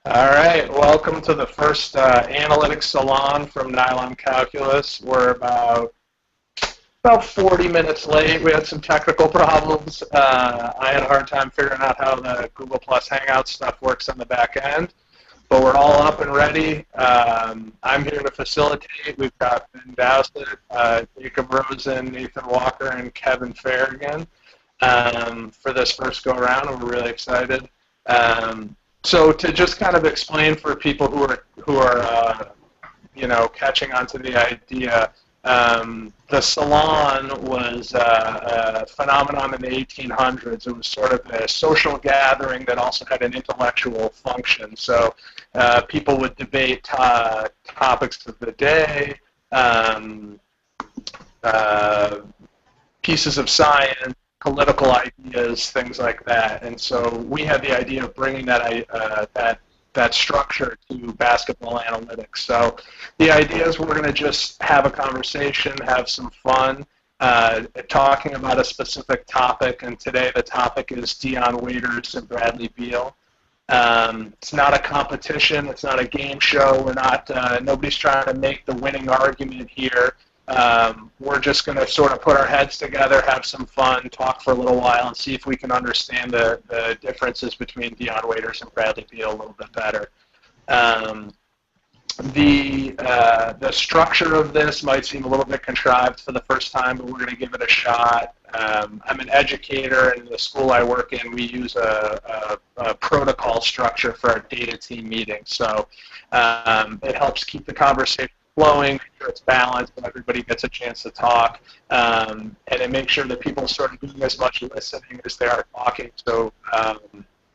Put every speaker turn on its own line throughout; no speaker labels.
All right, welcome to the first analytics salon from Nylon Calculus. We're about 40 minutes late. We had some technical problems. I had a hard time figuring out how the Google Plus Hangout stuff works on the back end, but we're all up and ready. I'm here to facilitate. We've got Ben Dowsett, Jacob Rosen, Nathan Walker, and Kevin Farragon for this first go-around, and we're really excited. So to just kind of explain for people who are catching on to the idea, the Salon was a phenomenon in the 1800s. It was sort of a social gathering that also had an intellectual function. So people would debate topics of the day, pieces of science, political ideas, things like that. And so we had the idea of bringing that structure to basketball analytics. So the idea is we're going to just have a conversation, have some fun, talking about a specific topic. And today the topic is Dion Waiters and Bradley Beal. It's not a competition. It's not a game show. We're not. Nobody's trying to make the winning argument here. We're just going to sort of put our heads together, have some fun, talk for a little while, and see if we can understand the differences between Dion Waiters and Bradley Beal a little bit better. The structure of this might seem a little bit contrived for the first time, but we're going to give it a shot. I'm an educator, and in the school I work in, we use a protocol structure for our data team meetings. So it helps keep the conversation flowing, make sure it's balanced, and everybody gets a chance to talk, and it makes sure that people sort of doing as much listening as they are talking. So,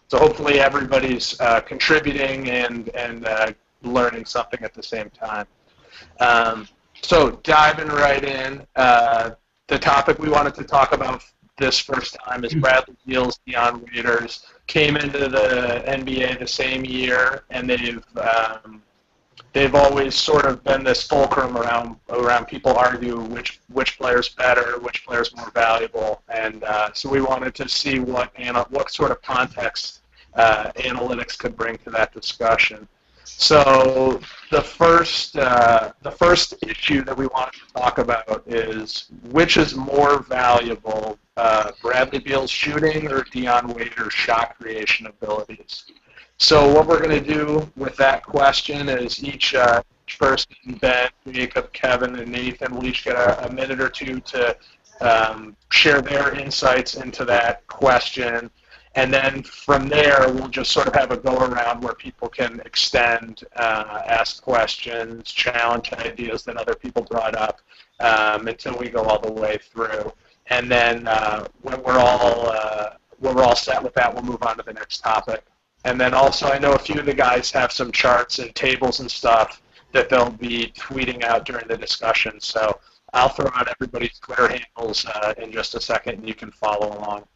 so hopefully everybody's contributing and learning something at the same time. So diving right in, the topic we wanted to talk about this first time is Bradley Beal's Dion Waiters. Came into the NBA the same year, and they've always sort of been this fulcrum around people argue which player's better, which player's more valuable, and so we wanted to see what sort of context analytics could bring to that discussion. So the first issue that we wanted to talk about is which is more valuable, Bradley Beal's shooting or Dion Waiters' shot creation abilities. So what we're going to do with that question is each person, Ben, Jacob, Kevin, and Nathan, will each get a minute or two to share their insights into that question. And then from there, we'll just sort of have a go-around where people can extend, ask questions, challenge ideas that other people brought up until we go all the way through. And then when we're all set with that, we'll move on to the next topic. And then also, I know a few of the guys have some charts and tables and stuff that they'll be tweeting out during the discussion. So I'll throw out everybody's Twitter handles in just a second, and you can follow along.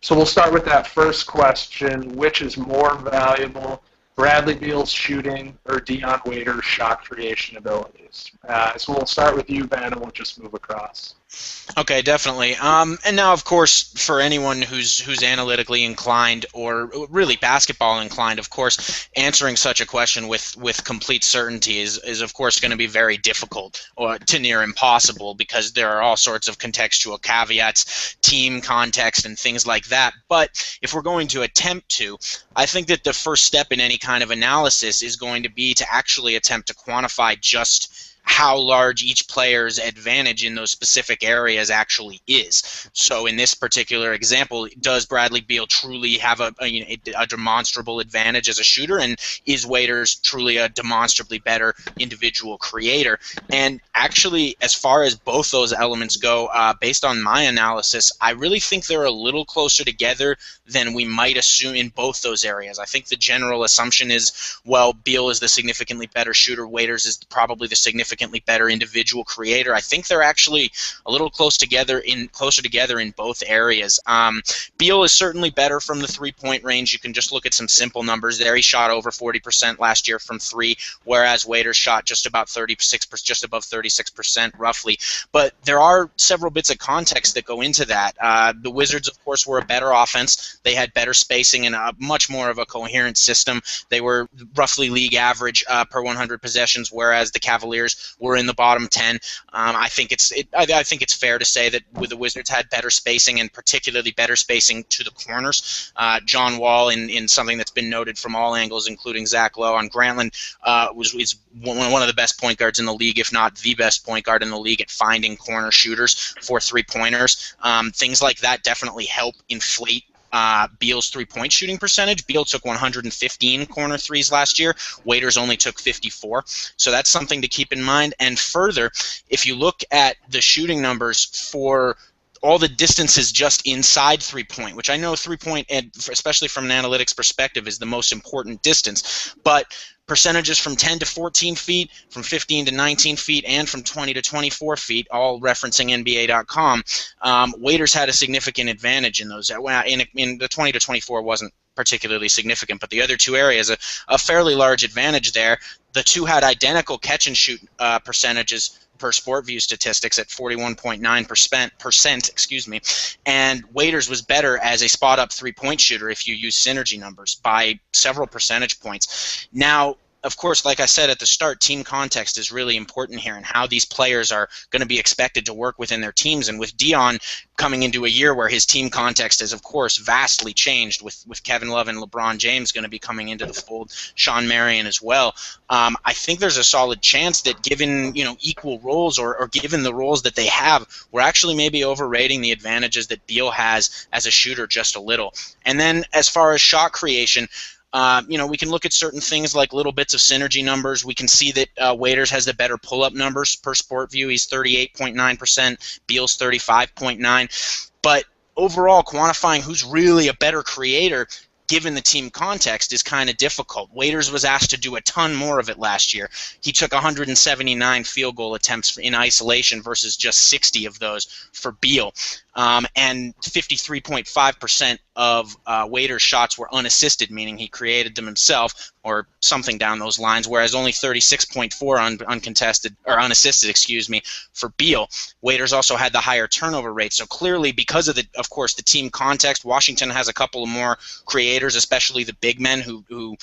So we'll start with that first question: which is more valuable, Bradley Beal's shooting or Dion Waiters' shot creation abilities? So we'll start with you, Ben, and we'll just move across.
Okay, definitely. And now, of course, for anyone who's analytically inclined or really basketball inclined, of course, answering such a question with complete certainty is of course going to be very difficult or to near impossible because there are all sorts of contextual caveats, team context, and things like that. But if we're going to attempt to, I think that the first step in any kind of analysis is going to be to actually attempt to quantify just how large each player's advantage in those specific areas actually is. So in this particular example, does Bradley Beal truly have a demonstrable advantage as a shooter, and is Waiters truly a demonstrably better individual creator? And actually, as far as both those elements go, based on my analysis, I really think they're a little closer together than we might assume in both those areas. I think the general assumption is, well, Beal is the significantly better shooter, Waiters is probably the significantly significantly better individual creator. I think they're actually a little closer together in both areas. Beal is certainly better from the three-point range. You can just look at some simple numbers there. He shot over 40% last year from three, whereas Waiters shot just about 36%, just above 36% roughly. But there are several bits of context that go into that. The Wizards, of course, were a better offense. They had better spacing and a much more of a coherent system. They were roughly league average per 100 possessions, whereas the Cavaliers were in the bottom 10. I think it's fair to say that the Wizards had better spacing, and particularly better spacing to the corners. John Wall, in something that's been noted from all angles, including Zach Lowe on Grantland, is one of the best point guards in the league, if not the best point guard in the league at finding corner shooters for three-pointers. Things like that definitely help inflate Beal's three-point shooting percentage. Beal took 115 corner threes last year. Waiters only took 54. So that's something to keep in mind. And further, if you look at the shooting numbers for all the distances just inside three-point, which I know three-point, especially from an analytics perspective, is the most important distance, but percentages from 10 to 14 feet, from 15 to 19 feet, and from 20 to 24 feet, all referencing NBA.com, Waiters had a significant advantage in those. In the 20 to 24 wasn't particularly significant, but the other two areas, a fairly large advantage there. The two had identical catch-and-shoot percentages per SportView statistics at 41.9%, excuse me, and Waiters was better as a spot-up three-point shooter if you use synergy numbers by several percentage points. Now, of course, like I said at the start, team context is really important here, and how these players are going to be expected to work within their teams. And with Dion coming into a year where his team context is, of course, vastly changed, with Kevin Love and LeBron James going to be coming into the fold, Sean Marion as well, I think there's a solid chance that given equal roles, or given the roles that they have, we're actually maybe overrating the advantages that Beal has as a shooter just a little. And then as far as shot creation, we can look at certain things like little bits of synergy numbers. We can see that Waiters has the better pull-up numbers per SportView. He's 38.9%. Beal's 35.9%. But overall, quantifying who's really a better creator, given the team context, is kind of difficult. Waiters was asked to do a ton more of it last year. He took 179 field goal attempts in isolation versus just 60 of those for Beal. And 53.5% of Waiters' shots were unassisted, meaning he created them himself or something down those lines, whereas only 36.4 uncontested or unassisted, for Beal. Waiters also had the higher turnover rate. So clearly, because of course, the team context, Washington has a couple of more creators, especially the big men who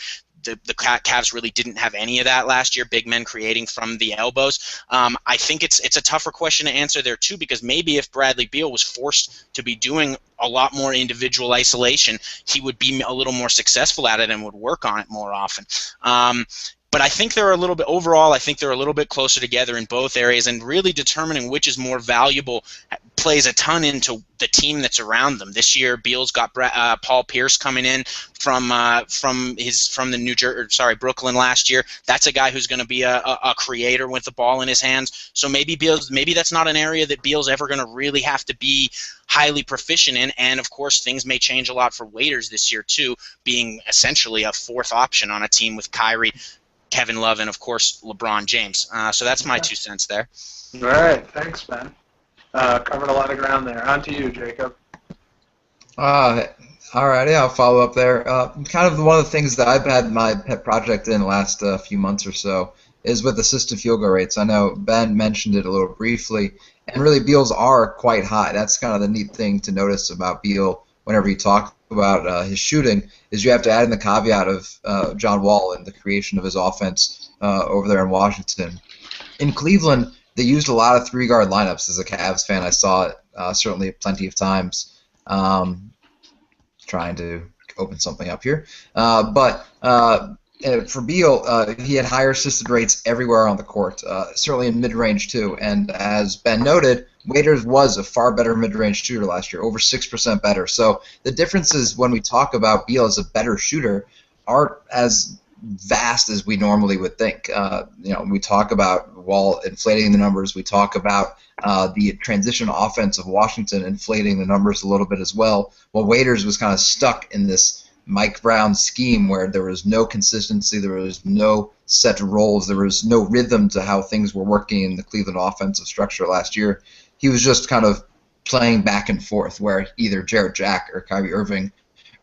the Cavs really didn't have any of that last year, big men creating from the elbows. I think it's a tougher question to answer there too, because maybe if Bradley Beal was forced to be doing a lot more individual isolation, he would be a little more successful at it and would work on it more often. But I think they're a little bit closer together in both areas, and really determining which is more valuable plays a ton into the team that's around them. This year, Beal's got Paul Pierce coming in from Brooklyn last year. That's a guy who's going to be a creator with the ball in his hands. So maybe that's not an area that Beal's ever going to really have to be highly proficient in. And of course, things may change a lot for Waiters this year too, being essentially a fourth option on a team with Kyrie, Kevin Love, and of course LeBron James. So that's my 2 cents there.
All right, thanks, Ben. Covered a lot of ground there. On to you, Jacob.
All righty, I'll follow up there. Kind of one of the things that I've had my pet project in the last few months or so is with assisted field goal rates. I know Ben mentioned it a little briefly, and really Beal's are quite high. That's kind of the neat thing to notice about Beal whenever you talk about his shooting, is you have to add in the caveat of John Wall and the creation of his offense over there in Washington. In Cleveland, they used a lot of three-guard lineups. As a Cavs fan, I saw it certainly plenty of times. Trying to open something up here. But for Beal, he had higher assisted rates everywhere on the court, certainly in mid-range too. And as Ben noted, Waiters was a far better mid-range shooter last year, over 6% better. So the differences when we talk about Beal as a better shooter aren't as vast as we normally would think. We talk about Wall inflating the numbers. We talk about the transition offense of Washington inflating the numbers a little bit as well. Well, Waiters was kind of stuck in this Mike Brown's scheme where there was no consistency, there was no set roles, there was no rhythm to how things were working in the Cleveland offensive structure last year. He was just kind of playing back and forth where either Jarrett Jack or Kyrie Irving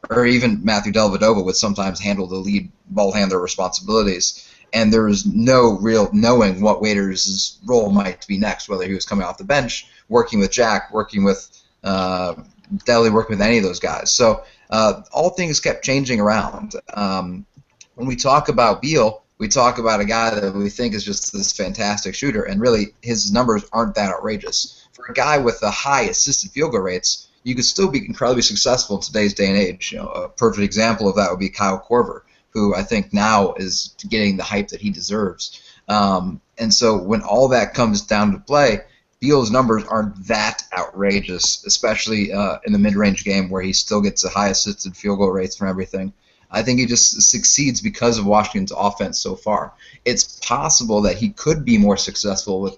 or even Matthew Dellavedova would sometimes handle the lead ball handler responsibilities. And there was no real knowing what Waiters' role might be next, whether he was coming off the bench, working with Jack, working with Delly, working with any of those guys. So all things kept changing around. When we talk about Beal, we talk about a guy that we think is just this fantastic shooter, and really his numbers aren't that outrageous. For a guy with the high assisted field goal rates, you could still be incredibly successful in today's day and age. You know, a perfect example of that would be Kyle Korver, who I think now is getting the hype that he deserves. And so when all that comes down to play, Beal's numbers aren't that outrageous, especially in the mid-range game where he still gets the high assisted field goal rates from everything. I think he just succeeds because of Washington's offense so far. It's possible that he could be more successful with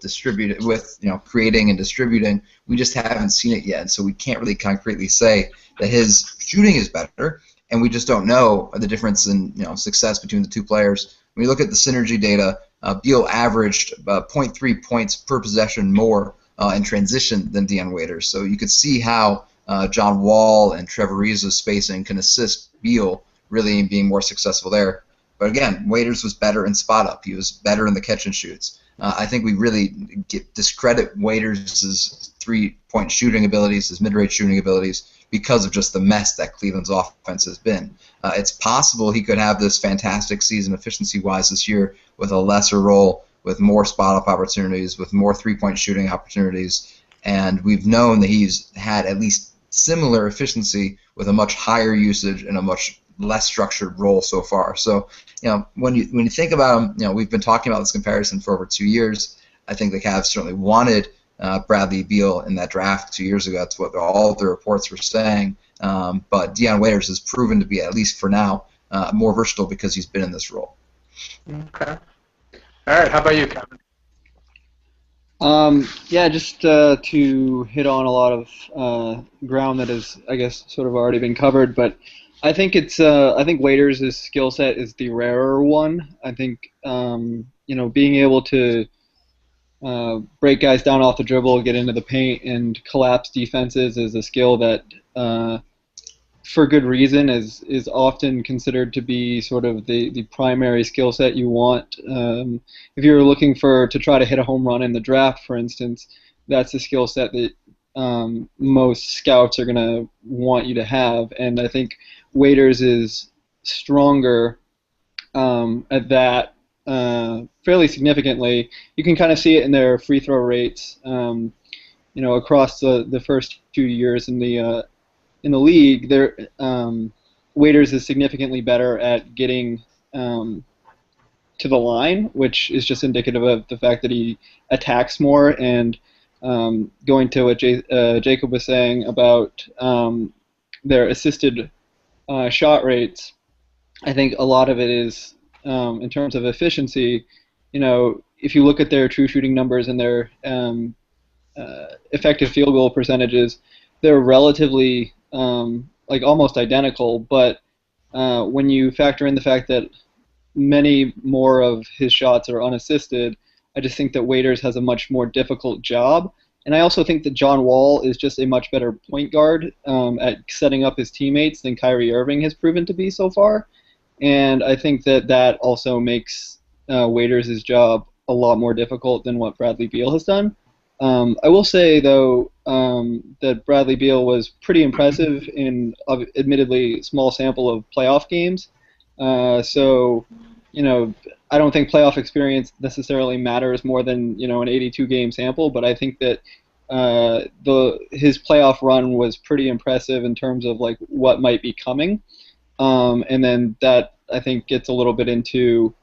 creating and distributing. We just haven't seen it yet, so we can't really concretely say that his shooting is better, and we just don't know the difference in success between the two players. When you look at the synergy data, Beal averaged 0.3 points per possession more in transition than Dion Waiters. So you could see how John Wall and Trevor Ariza's spacing can assist Beal really in being more successful there. But again, Waiters was better in spot up. He was better in the catch and shoots. I think we really discredit Waiters' three-point shooting abilities, his mid-range shooting abilities, because of just the mess that Cleveland's offense has been. It's possible he could have this fantastic season efficiency-wise this year with a lesser role, with more spot-up opportunities, with more three-point shooting opportunities, and we've known that he's had at least similar efficiency with a much higher usage and a much less structured role so far. So, when you think about him, we've been talking about this comparison for over 2 years. I think the Cavs certainly wanted Bradley Beal in that draft 2 years ago. That's what all the reports were saying. But Dion Waiters has proven to be, at least for now, more versatile because he's been in this role.
Okay. All right. How about you, Kevin?
Just to hit on a lot of ground that has, I guess, sort of already been covered, but I think I think Waiters' skill set is the rarer one. I think being able to break guys down off the dribble, get into the paint, and collapse defenses is a skill that, for good reason, is often considered to be sort of the primary skill set you want. If you're looking to try to hit a home run in the draft, for instance, that's a skill set that most scouts are going to want you to have, and I think Waiters is stronger at that fairly significantly. You can kind of see it in their free throw rates, across the first 2 years in the league. Waiters is significantly better at getting to the line, which is just indicative of the fact that he attacks more. And going to what Jacob was saying about their assisted shot rates, I think a lot of it is in terms of efficiency. If you look at their true shooting numbers and their effective field goal percentages, they're relatively almost identical. But when you factor in the fact that many more of his shots are unassisted, I just think that Waiters has a much more difficult job. And I also think that John Wall is just a much better point guard at setting up his teammates than Kyrie Irving has proven to be so far. And I think that also makes Waiters' job a lot more difficult than what Bradley Beal has done. I will say, though, that Bradley Beal was pretty impressive in admittedly small sample of playoff games. I don't think playoff experience necessarily matters more than an 82-game sample, but I think that his playoff run was pretty impressive in terms of what might be coming, and then that I think gets a little bit into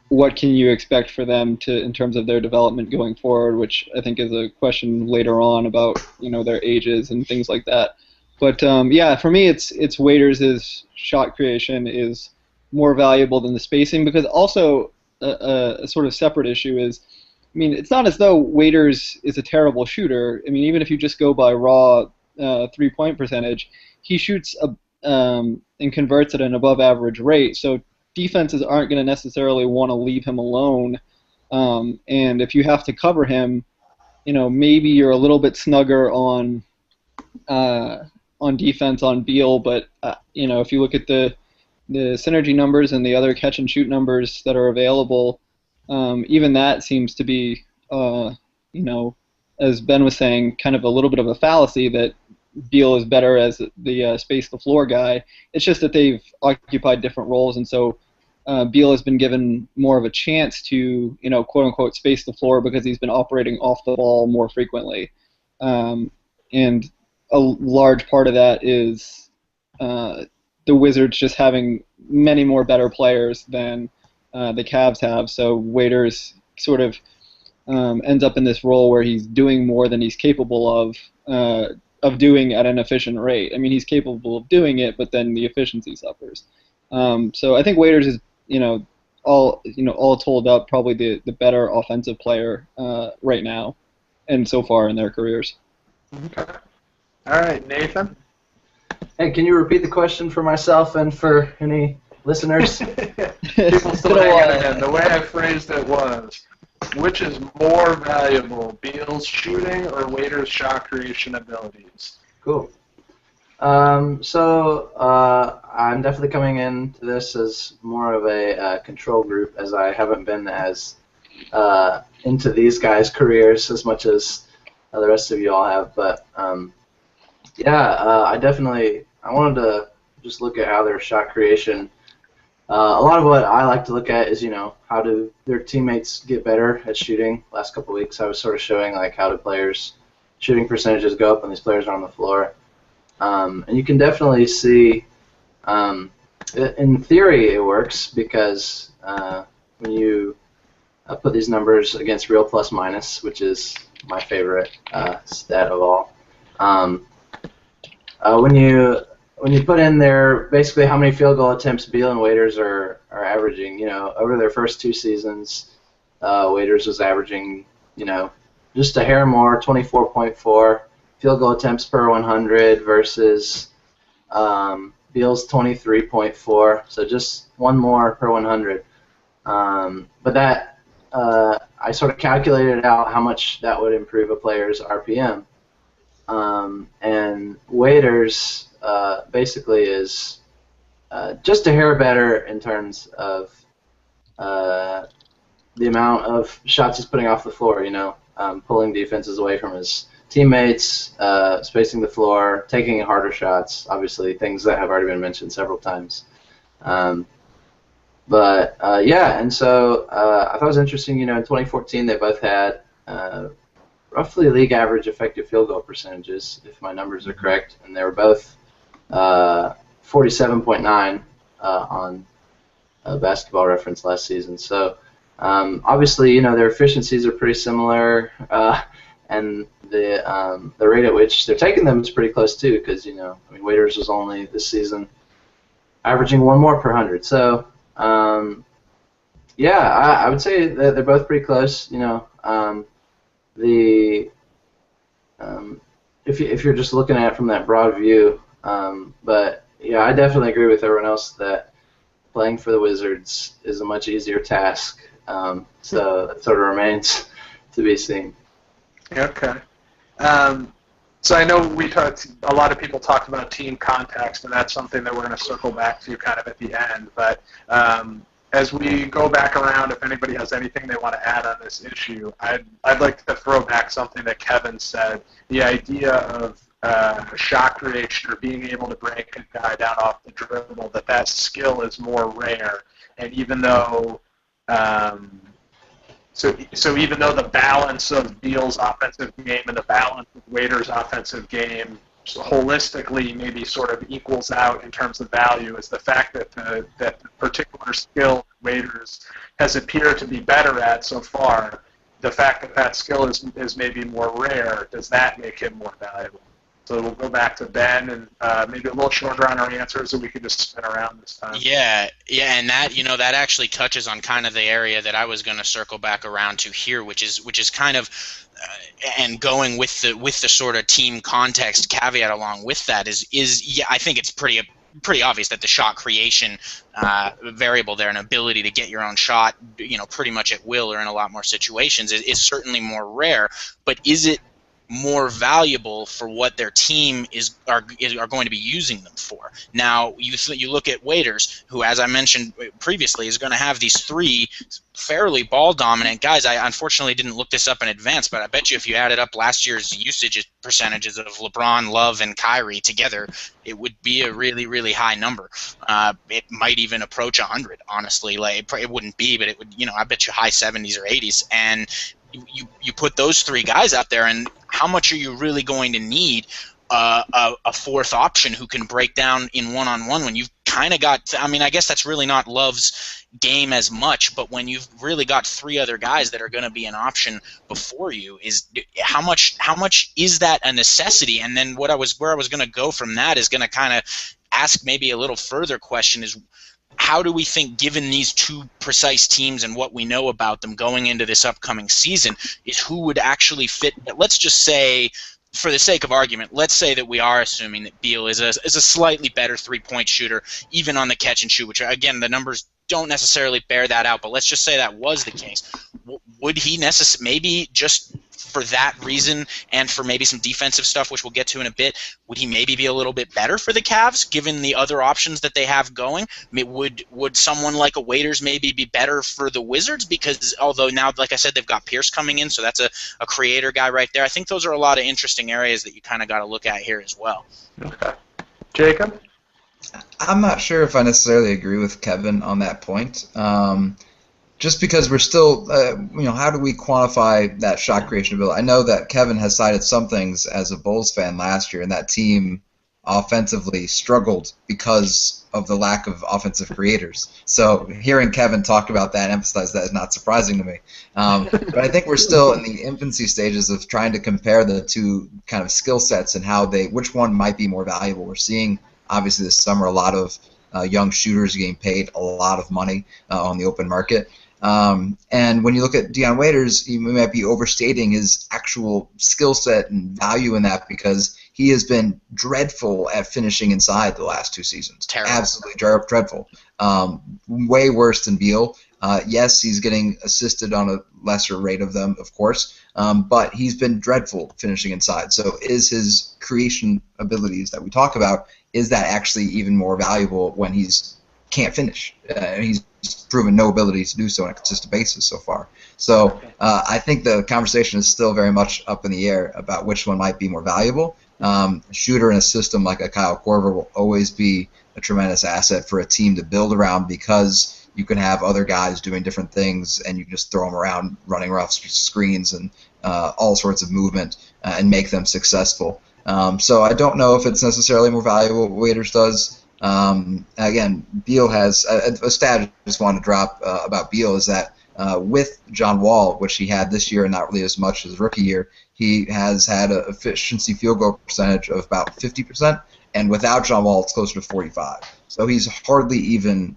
what can you expect for them in terms of their development going forward, which I think is a question later on about their ages and things like that. But for me, it's Waiters' shot creation is more valuable than the spacing, because also a sort of separate issue is, it's not as though Waiters is a terrible shooter. Even if you just go by raw 3-point percentage, he shoots and converts at an above-average rate. So defenses aren't going to necessarily want to leave him alone. And if you have to cover him, maybe you're a little bit snugger on defense on Beal, but if you look at the synergy numbers and the other catch and shoot numbers that are available, even that seems to be, as Ben was saying, kind of a little bit of a fallacy that Beal is better as the space the floor guy. It's just that they've occupied different roles, and so Beal has been given more of a chance to, quote unquote, space the floor because he's been operating off the ball more frequently. And a large part of that is the Wizards just having many more better players than the Cavs have. So Waiters sort of ends up in this role where he's doing more than he's capable of doing at an efficient rate. I mean, he's capable of doing it, but then the efficiency suffers. So I think Waiters is, all told up, probably the better offensive player right now, and so far in their careers.
Okay. All right, Nathan.
Hey, can you repeat the question for myself and for any listeners?
People still hanging in. The way I phrased it was, which is more valuable, Beal's shooting or Waiters' shot creation abilities?
Cool. So I'm definitely coming into this as more of a control group, as I haven't been as into these guys' careers as much as the rest of you all have. But I wanted to just look at how their shot creation. A lot of what I like to look at is, how do their teammates get better at shooting. Last couple of weeks I was sort of showing how do players' shooting percentages go up when these players are on the floor. And you can definitely see, in theory it works because when you put these numbers against real plus minus, which is my favorite stat of all, when you put in there basically how many field goal attempts Beal and Waiters are averaging, over their first 2 seasons, Waiters was averaging, just a hair more, 24.4 field goal attempts per 100 versus Beal's 23.4, so just one more per 100. But that I sort of calculated out how much that would improve a player's RPM. And Waiters basically is just a hair better in terms of the amount of shots he's putting off the floor, pulling defenses away from his teammates, spacing the floor, taking harder shots, obviously things that have already been mentioned several times. And so I thought it was interesting, in 2014 they both had roughly league average effective field goal percentages, if my numbers are correct, and they were both 47.9 on Basketball Reference last season. So obviously, their efficiencies are pretty similar, and the rate at which they're taking them is pretty close too, because Waiters was only this season averaging one more per 100. So I would say that they're both pretty close. If you're just looking at it from that broad view, but yeah, I definitely agree with everyone else that playing for the Wizards is a much easier task. So it sort of remains to be seen.
Okay. So I know a lot of people talked about team context, and that's something that we're going to circle back to kind of at the end. But as we go back around, if anybody has anything they want to add on this issue, I'd like to throw back something that Kevin said. The idea of shot creation or being able to break a guy down off the dribble, that skill is more rare. And even though So even though the balance of Beal's offensive game and the balance of Waiters' offensive game holistically maybe sort of equals out in terms of value, is the fact that the particular skill Waiters has appeared to be better at so far, the fact that skill is maybe more rare, does that make him more valuable? So we'll go back to Ben and maybe a little shorter on our answers, so we can just spin around this time.
Yeah, and that actually touches on kind of the area that I was going to circle back around to here, which is kind of and going with the sort of team context caveat along with that is I think it's pretty obvious that the shot creation variable there, an ability to get your own shot, pretty much at will or in a lot more situations, is certainly more rare. But is it more valuable for what their team are going to be using them for? Now, you look at Waiters, who, as I mentioned previously, is going to have these three fairly ball-dominant guys. I unfortunately didn't look this up in advance, but I bet you if you added up last year's usage percentages of LeBron, Love, and Kyrie together, it would be a really, really high number. It might even approach 100, honestly. Like, it wouldn't be, but it would, I bet you high 70s or 80s. And you put those three guys out there, and how much are you really going to need a fourth option who can break down in one-on-one when you've kind of got – I mean, I guess that's really not Love's game as much, but when you've really got three other guys that are going to be an option before you, is how much is that a necessity? And then where I was going to go from that is going to kind of ask maybe a little further question is, how do we think, given these two precise teams and what we know about them going into this upcoming season, is who would actually fit? Let's just say, for the sake of argument, let's say that we are assuming that Beal is a slightly better three-point shooter, even on the catch and shoot, which, again, the numbers don't necessarily bear that out, but let's just say that was the case. Would he maybe just for that reason and for maybe some defensive stuff, which we'll get to in a bit, would he maybe be a little bit better for the Cavs given the other options that they have going? I mean, would someone like a Waiters maybe be better for the Wizards? Because although now, like I said, they've got Pierce coming in, so that's a creator guy right there. I think those are a lot of interesting areas that you kind of got to look at here as well.
Okay. Jacob?
I'm not sure if I necessarily agree with Kevin on that point. Just because we're still, how do we quantify that shot creation ability? I know that Kevin has cited some things as a Bulls fan last year, and that team offensively struggled because of the lack of offensive creators. So hearing Kevin talk about that and emphasize that is not surprising to me. But I think we're still in the infancy stages of trying to compare the two kind of skill sets and which one might be more valuable. We're seeing, obviously, this summer a lot of young shooters getting paid a lot of money on the open market. And when you look at Dion Waiters, you might be overstating his actual skill set and value in that because he has been dreadful at finishing inside the last two seasons.
Terrible.
Absolutely dreadful. Way worse than Beal. Yes, he's getting assisted on a lesser rate of them, of course, but he's been dreadful finishing inside. So is his creation abilities that we talk about, is that actually even more valuable when he's can't finish? He's proven no ability to do so on a consistent basis so far. So I think the conversation is still very much up in the air about which one might be more valuable. A shooter in a system like a Kyle Korver will always be a tremendous asset for a team to build around because you can have other guys doing different things and you can just throw them around running rough screens and all sorts of movement and make them successful. So I don't know if it's necessarily more valuable what Waiters does. Again, Beal has a stat I just want to drop about Beal is that with John Wall, which he had this year and not really as much as rookie year, he has had an efficiency field goal percentage of about 50%, and without John Wall, it's closer to 45. So he's hardly even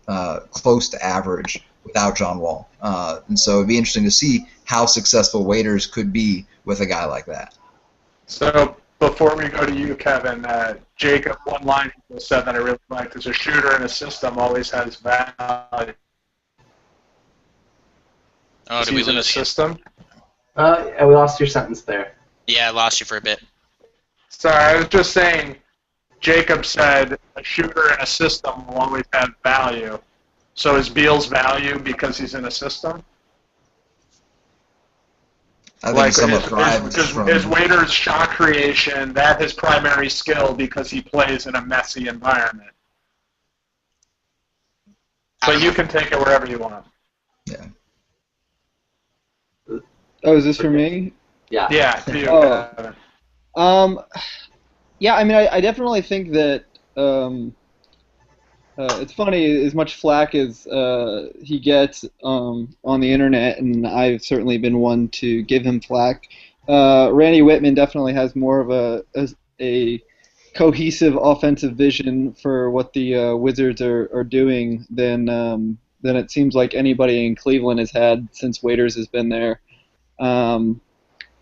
close to average without John Wall. And so it'd be interesting to see how successful Waiters could be with a guy like that.
So before we go to you, Kevin, Jacob, one line he said that I really liked is a shooter in a system always has value.
Oh, did we
in a
lose you?
system?
Yeah, we lost your sentence there.
Yeah, I lost you for a bit.
Sorry, I was just saying, Jacob said a shooter in a system will always have value. So is Beal's value because he's in a system?
I think somewhat
is Waiters' shot creation that his primary skill because he plays in a messy environment? But you can take it wherever you want.
Yeah.
Oh, is this for me?
Yeah.
Yeah, to you, Kevin.
Yeah, I mean, I definitely think that it's funny, as much flack as he gets on the internet, and I've certainly been one to give him flack. Randy Whitman definitely has more of a cohesive offensive vision for what the Wizards are doing than it seems like anybody in Cleveland has had since Waiters has been there.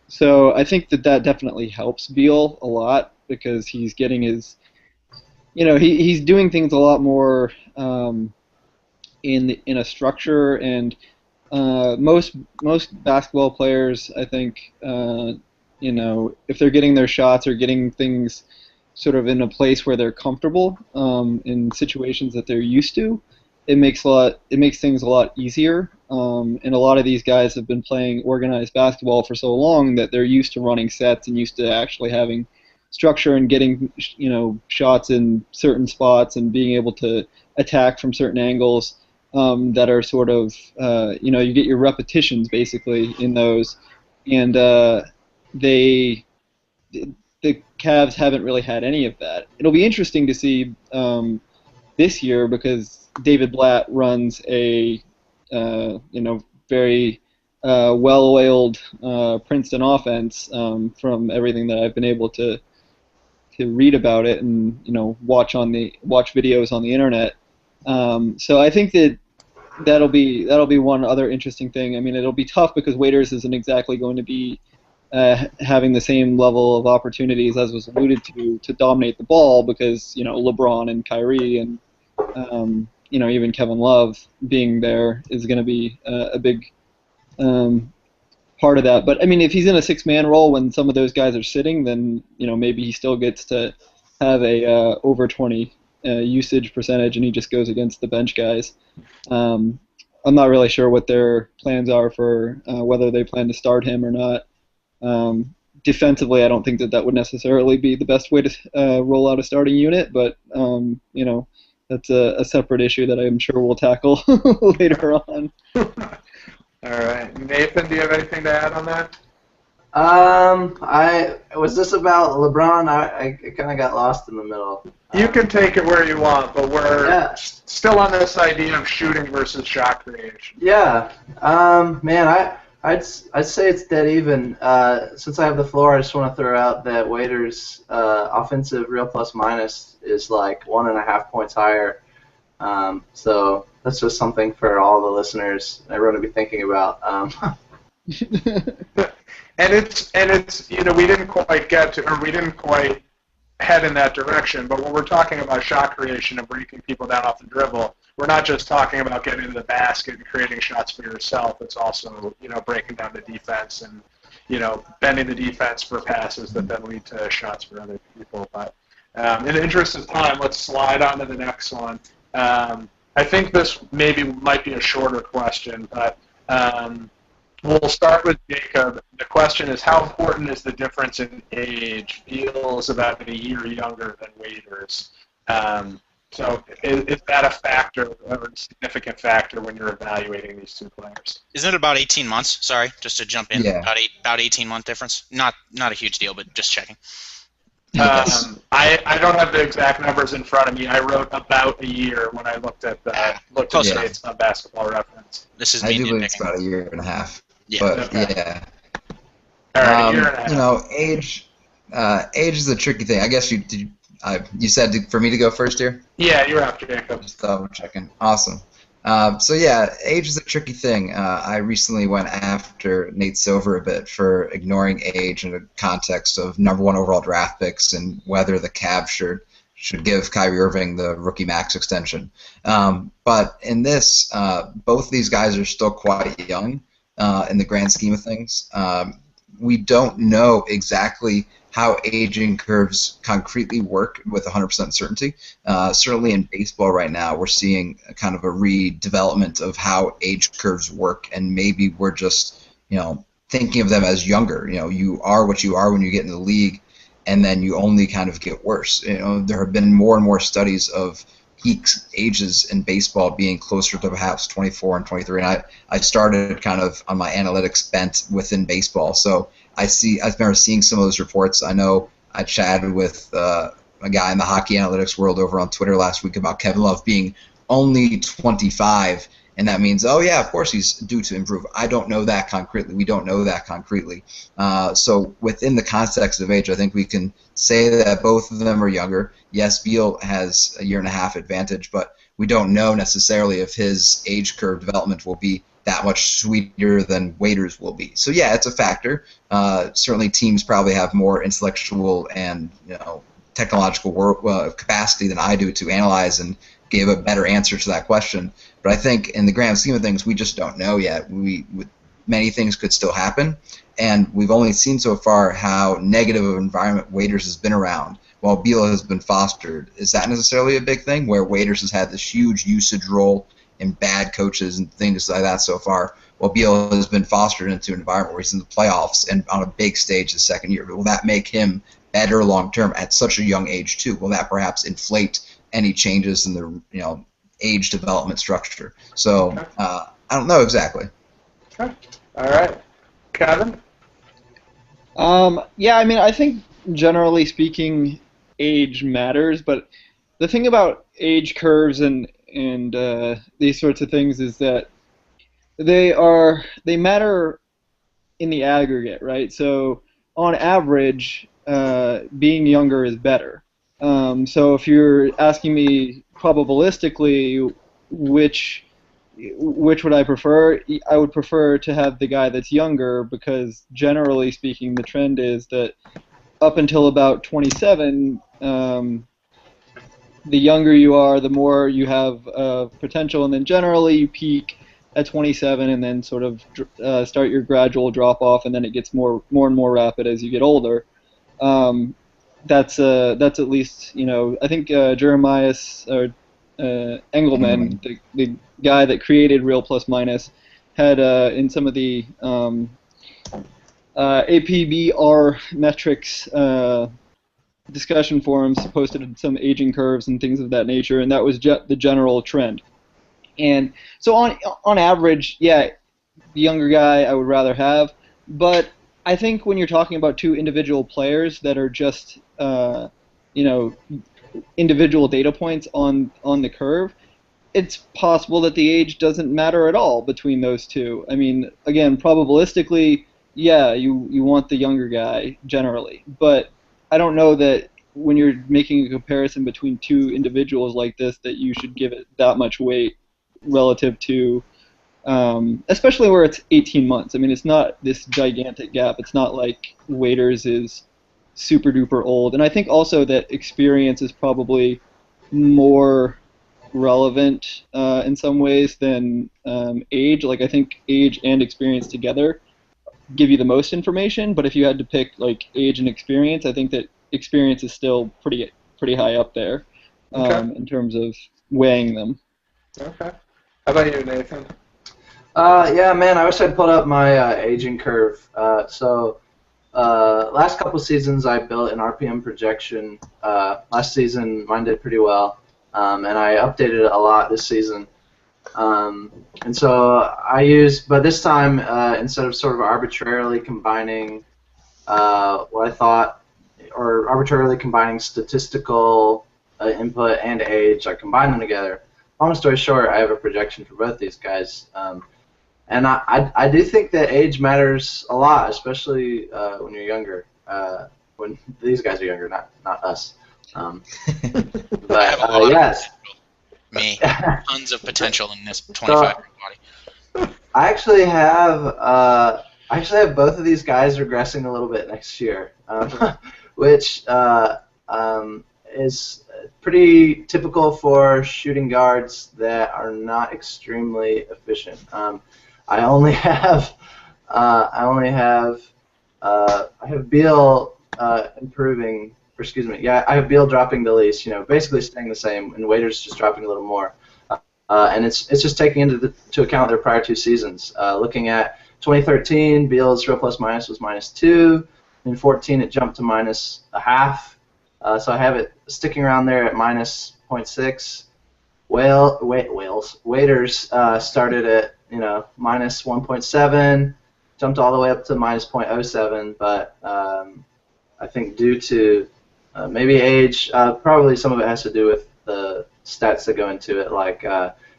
So I think that definitely helps Beal a lot because he's getting his he's doing things a lot more in a structure, and most basketball players, I think, if they're getting their shots or getting things sort of in a place where they're comfortable in situations that they're used to, it makes things a lot easier. And a lot of these guys have been playing organized basketball for so long that they're used to running sets and used to actually having structure and getting shots in certain spots and being able to attack from certain angles that are sort of you get your repetitions basically in those, and they the Cavs haven't really had any of that. It'll be interesting to see this year because David Blatt runs a very well-oiled Princeton offense from everything that I've been able to read about it and watch videos on the internet. So I think that'll be one other interesting thing. I mean, it'll be tough because Waiters isn't exactly going to be having the same level of opportunities as was alluded to dominate the ball because LeBron and Kyrie and even Kevin Love being there is going to be a big part of that. But I mean, if he's in a six-man role when some of those guys are sitting, then maybe he still gets to have a over 20 usage percentage, and he just goes against the bench guys. I'm not really sure what their plans are for whether they plan to start him or not. Defensively, I don't think that would necessarily be the best way to roll out a starting unit, but that's a separate issue that I'm sure we'll tackle later on.
All right, Nathan, do you have anything to add on that?
Was this about LeBron? I kind of got lost in the middle.
You can take it where you want, but we're still on this idea of shooting versus shot creation.
Yeah, man, I'd say it's dead even. Since I have the floor, I just want to throw out that Waiters' offensive real plus minus is like 1.5 points higher. So that's just something for all the listeners, everyone to be thinking about.
And it's we didn't quite head in that direction. But when we're talking about shot creation and breaking people down off the dribble, we're not just talking about getting to the basket and creating shots for yourself. It's also breaking down the defense and bending the defense for passes that then lead to shots for other people. But in the interest of time, let's slide on to the next one. I think this might be a shorter question, but we'll start with Jacob. The question is, how important is the difference in age? Beal is about a year younger than Waiters. So is that a factor, or a significant factor, when you're evaluating these two players?
Isn't it about 18 months? Sorry, just to jump in.
Yeah.
About 18-month difference. Not a huge deal, but just checking.
I don't have the exact numbers in front of me. I wrote about a year when I looked at dates on Basketball Reference.
This is
I
me
do believe
nitpicking.
it's about a year and a half.
Yeah.
But
Okay.
yeah.
All right, a year and a half.
Age is a tricky thing. I guess you said for me to go first here?
Yeah, you're after Jacob.
Just double checking. Awesome. So yeah, age is a tricky thing. I recently went after Nate Silver a bit for ignoring age in the context of number 1 overall draft picks and whether the Cavs should give Kyrie Irving the rookie max extension. But in this, both these guys are still quite young in the grand scheme of things. We don't know exactly how aging curves concretely work with 100% certainty. Certainly in baseball right now, we're seeing kind of a redevelopment of how age curves work, and maybe we're just, thinking of them as younger. You are what you are when you get in the league, and then you only kind of get worse. There have been more and more studies of peak ages in baseball being closer to perhaps 24 and 23, and I started kind of on my analytics bent within baseball, so I remember seeing some of those reports. I know I chatted with a guy in the hockey analytics world over on Twitter last week about Kevin Love being only 25, and that means, oh yeah, of course he's due to improve. I don't know that concretely. We don't know that concretely. So within the context of age, I think we can say that both of them are younger. Yes, Beal has a year and a half advantage, but we don't know necessarily if his age curve development will be that much sweeter than Waiters will be. So yeah, it's a factor. Certainly teams probably have more intellectual and technological capacity than I do to analyze and give a better answer to that question. But I think in the grand scheme of things, we just don't know yet. Many things could still happen, and we've only seen so far how negative of an environment Waiters has been around while Beal has been fostered. Is that necessarily a big thing, where Waiters has had this huge usage role in bad coaches and things like that so far, while Beal has been fostered into an environment where he's in the playoffs and on a big stage the second year? Will that make him better long term at such a young age too? Will that perhaps inflate any changes in the age development structure? So I don't know exactly.
Okay. All right, Kevin.
Yeah, I mean, I think generally speaking, age matters, but the thing about age curves and these sorts of things is that they matter in the aggregate, right? So on average, being younger is better. So if you're asking me probabilistically which would I prefer, I would prefer to have the guy that's younger, because generally speaking, the trend is that up until about 27, the younger you are, the more you have potential, and then generally you peak at 27, and then sort of start your gradual drop off, and then it gets more and more rapid as you get older. That's at least, I think Jeremias or Engelman, the guy that created Real Plus Minus, had in some of the APBR metrics discussion forums posted some aging curves and things of that nature, and that was the general trend. And so on average, yeah, the younger guy I would rather have, but I think when you're talking about two individual players that are just individual data points on the curve, it's possible that the age doesn't matter at all between those two. I mean, again, probabilistically, yeah, you want the younger guy generally, but I don't know that when you're making a comparison between two individuals like this that you should give it that much weight relative to, especially where it's 18 months. I mean, it's not this gigantic gap. It's not like Waiters is super duper old. And I think also that experience is probably more relevant in some ways than age. Like, I think age and experience together give you the most information, but if you had to pick like age and experience, I think that experience is still pretty high up there in terms of weighing them.
Okay. How about you, Nathan?
Yeah, man, I wish I'd pulled up my aging curve. Last couple seasons I built an RPM projection. Last season mine did pretty well, and I updated it a lot this season. And so I used, but this time instead of sort of arbitrarily combining what I thought, or arbitrarily combining statistical input and age, I combined them together. Long story short, I have a projection for both these guys. And I do think that age matters a lot, especially when you're younger. When these guys are younger, not us. But yes.
Me, tons of potential in this 25-year-old body.
I actually have both of these guys regressing a little bit next year, which is pretty typical for shooting guards that are not extremely efficient. I have Beal improving. Excuse me. Yeah, I have Beal dropping the least. Basically staying the same, and Waiters just dropping a little more. And it's just taking into account their prior two seasons. Looking at 2013, Beal's real plus minus was -2. In 14, it jumped to -0.5. So I have it sticking around there at -0.6. Waiters started at -1.7, jumped all the way up to -0.07, but I think due to maybe age, probably some of it has to do with the stats that go into it. Like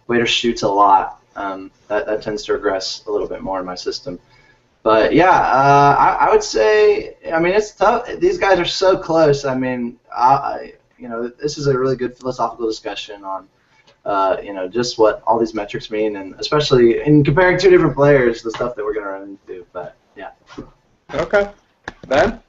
Waiters shoots a lot. That tends to regress a little bit more in my system. But yeah, I would say, I mean, it's tough. These guys are so close. I mean, this is a really good philosophical discussion on, just what all these metrics mean, and especially in comparing two different players, the stuff that we're going to run into. But yeah.
Okay. Ben?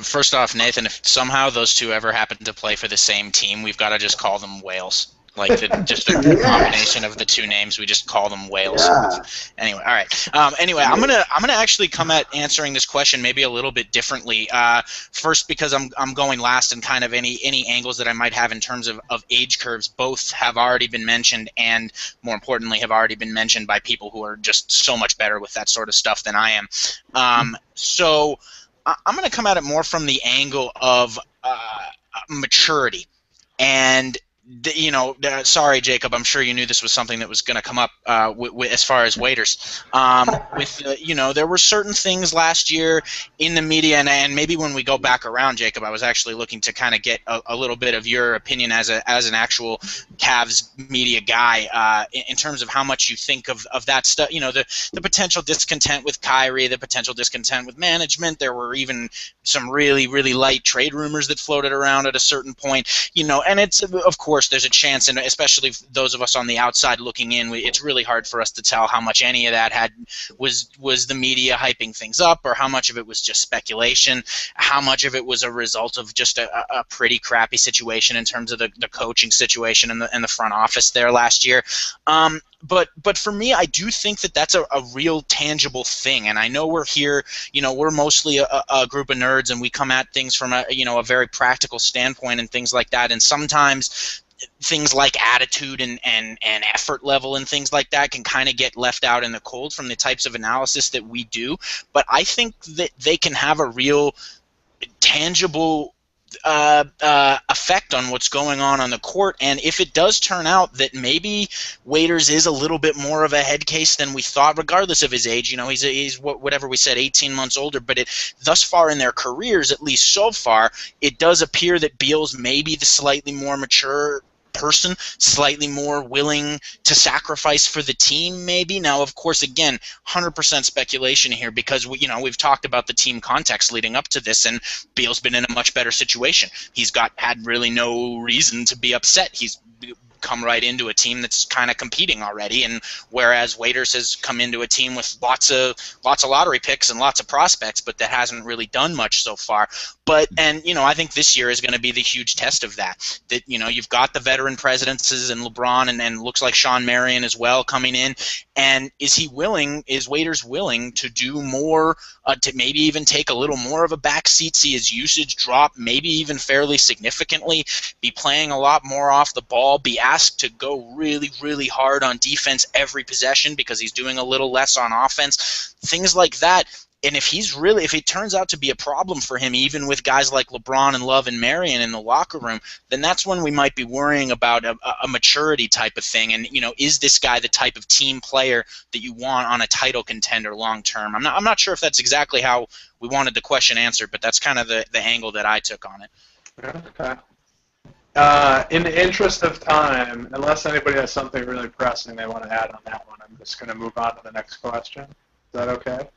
First off, Nathan, if somehow those two ever happen to play for the same team, we've got to just call them whales. Like just a combination of the two names, we just call them whales.
Yeah.
Anyway, all right. Anyway, I'm gonna actually come at answering this question maybe a little bit differently. First, because I'm going last, and kind of any angles that I might have in terms of age curves, both have already been mentioned, and more importantly, have already been mentioned by people who are just so much better with that sort of stuff than I am. So I'm going to come at it more from the angle of maturity. And sorry, Jacob, I'm sure you knew this was something that was going to come up as far as waiters. There were certain things last year in the media, and maybe when we go back around, Jacob, I was actually looking to kind of get a little bit of your opinion as an actual Cavs media guy in terms of how much you think of that stuff. The potential discontent with Kyrie, the potential discontent with management. There were even some really, really light trade rumors that floated around at a certain point. And it's, of course, there's a chance, and especially those of us on the outside looking in, it's really hard for us to tell how much any of that was the media hyping things up, or how much of it was just speculation, how much of it was a result of just a pretty crappy situation in terms of the coaching situation and the front office there last year. But for me, I do think that that's a real tangible thing, and I know we're here, we're mostly a group of nerds, and we come at things from a very practical standpoint and things like that, and sometimes things like attitude and effort level and things like that can kind of get left out in the cold from the types of analysis that we do. But I think that they can have a real tangible effect on what's going on the court. And if it does turn out that maybe Waiters is a little bit more of a head case than we thought, regardless of his age, he's whatever we said, 18 months older, but thus far in their careers, at least so far, it does appear that Beal's maybe the slightly more mature person, slightly more willing to sacrifice for the team, maybe. Now, of course, again, 100% speculation here, because we've talked about the team context leading up to this, and Beal's been in a much better situation. He's had really no reason to be upset. He's come right into a team that's kind of competing already, and whereas Waiters has come into a team with lots of lottery picks and lots of prospects, but that hasn't really done much so far. But I think this year is going to be the huge test of that. That you've got the veteran presidences and LeBron and looks like Sean Marion as well coming in, and is Waiters willing to do more, to maybe even take a little more of a backseat, see his usage drop, maybe even fairly significantly, be playing a lot more off the ball, be asked to go really, really hard on defense every possession because he's doing a little less on offense, things like that. And if it turns out to be a problem for him, even with guys like LeBron and Love and Marion in the locker room, then that's when we might be worrying about a maturity type of thing. And is this guy the type of team player that you want on a title contender long term? I'm not sure if that's exactly how we wanted the question answered, but that's kind of the angle that I took on it.
Okay. In the interest of time, unless anybody has something really pressing they want to add on that one, I'm just going to move on to the next question. Is that okay?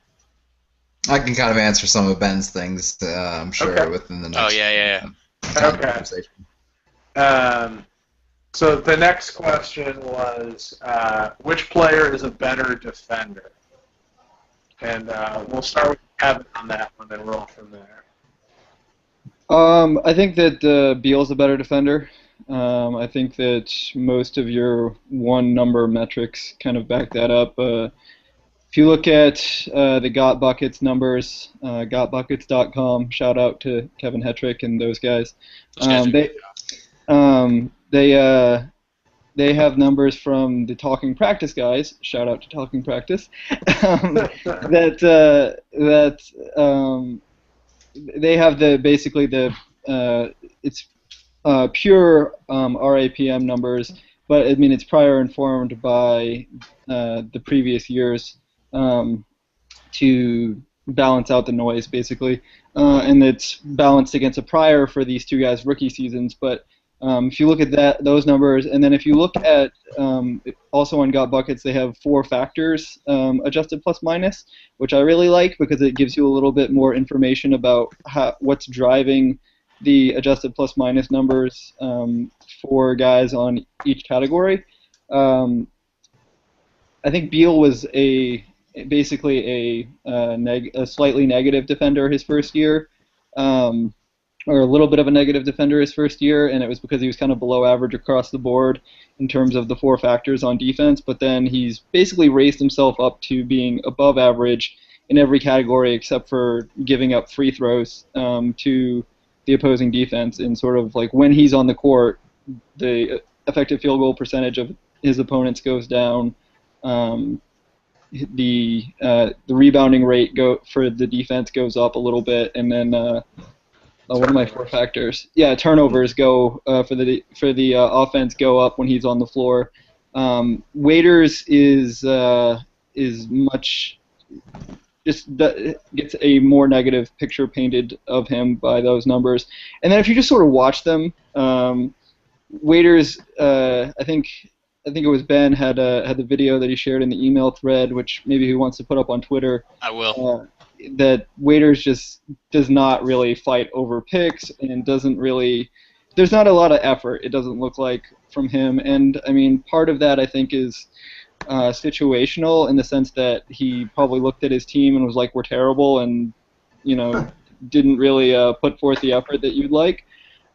I can kind of answer some of Ben's things, I'm sure, within the next conversation.
So the next question was, which player is a better defender? And we'll start with Kevin on that one and roll from there.
I think that Beal's a better defender. I think that most of your one-number metrics kind of back that up. If you look at the Got Buckets numbers, gotbuckets.com, shout out to Kevin Hetrick and those guys. They have numbers from the Talking Practice guys, shout out to Talking Practice, they have it's pure RAPM numbers, but I mean it's prior informed by the previous years to balance out the noise, basically, and it's balanced against a prior for these two guys' rookie seasons. But if you look at those numbers, and then if you look at also on Got Buckets, they have 4 factors adjusted plus minus, which I really like because it gives you a little bit more information about what's driving the adjusted plus minus numbers for guys on each category. I think Beal was basically a slightly negative defender his first year. or a little bit of a negative defender his first year, and it was because he was kind of below average across the board in terms of the 4 factors on defense, but then he's basically raised himself up to being above average in every category except for giving up free throws to the opposing defense, and sort of like when he's on the court, the effective field goal percentage of his opponents goes down. The rebounding rate for the defense goes up a little bit, and then what are my 4 factors? Yeah, turnovers go for the offense go up when he's on the floor. Waiters is much gets a more negative picture painted of him by those numbers. And then if you just sort of watch them, Waiters, I think it was Ben had the video that he shared in the email thread, which maybe he wants to put up on Twitter.
I will.
That Waiters just does not really fight over picks and doesn't really. There's not a lot of effort, it doesn't look like, from him. And I mean, part of that I think is situational in the sense that he probably looked at his team and was like, "We're terrible," and didn't really put forth the effort that you'd like.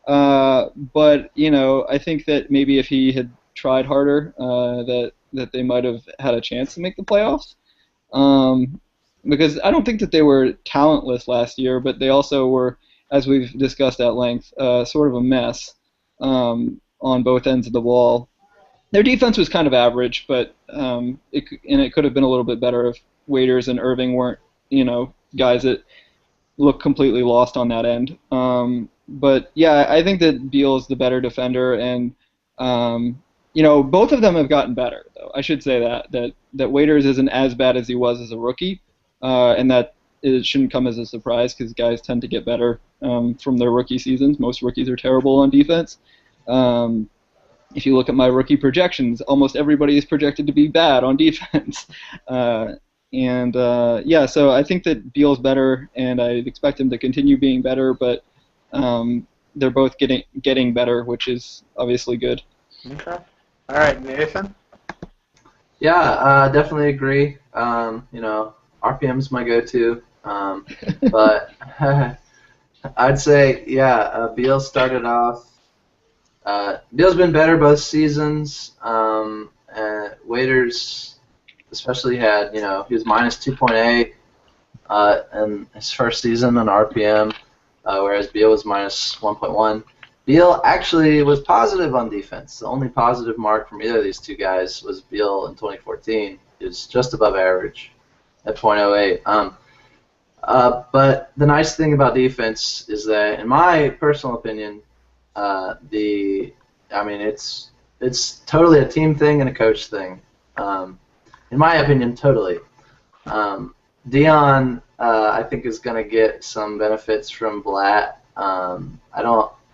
But I think that maybe if he had tried harder, that they might have had a chance to make the playoffs. Because I don't think that they were talentless last year, but they also were, as we've discussed at length, sort of a mess on both ends of the ball. Their defense was kind of average, but it could have been a little bit better if Waiters and Irving weren't, guys that look completely lost on that end. But yeah, I think that Beal is the better defender, and both of them have gotten better. Though I should say that Waiters isn't as bad as he was as a rookie, and that it shouldn't come as a surprise because guys tend to get better from their rookie seasons. Most rookies are terrible on defense. If you look at my rookie projections, almost everybody is projected to be bad on defense. So I think that Beal's better, and I expect him to continue being better, but they're both getting better, which is obviously good.
Okay. All right, Nathan?
Yeah, definitely agree. RPM's my go-to, but I'd say, Beal started off. Beal's been better both seasons. Waiters especially had, he was minus 2.8 in his first season on RPM, whereas Beal was minus 1.1. Beal actually was positive on defense. The only positive mark from either of these two guys was Beal in 2014. He was just above average at .08. But the nice thing about defense is that, in my personal opinion, it's totally a team thing and a coach thing. In my opinion, totally. Dion, I think, is going to get some benefits from Blatt.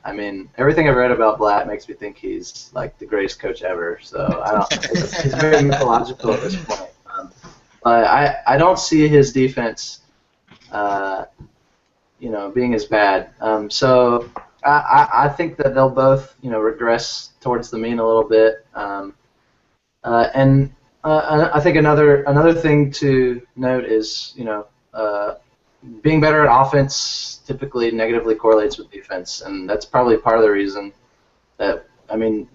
Everything I've read about Blatt makes me think he's like the greatest coach ever. So he's very mythological at this point. But I don't see his defense, being as bad. So I think that they'll both, regress towards the mean a little bit. I think another thing to note is, being better at offense typically negatively correlates with defense, and that's probably part of the reason that,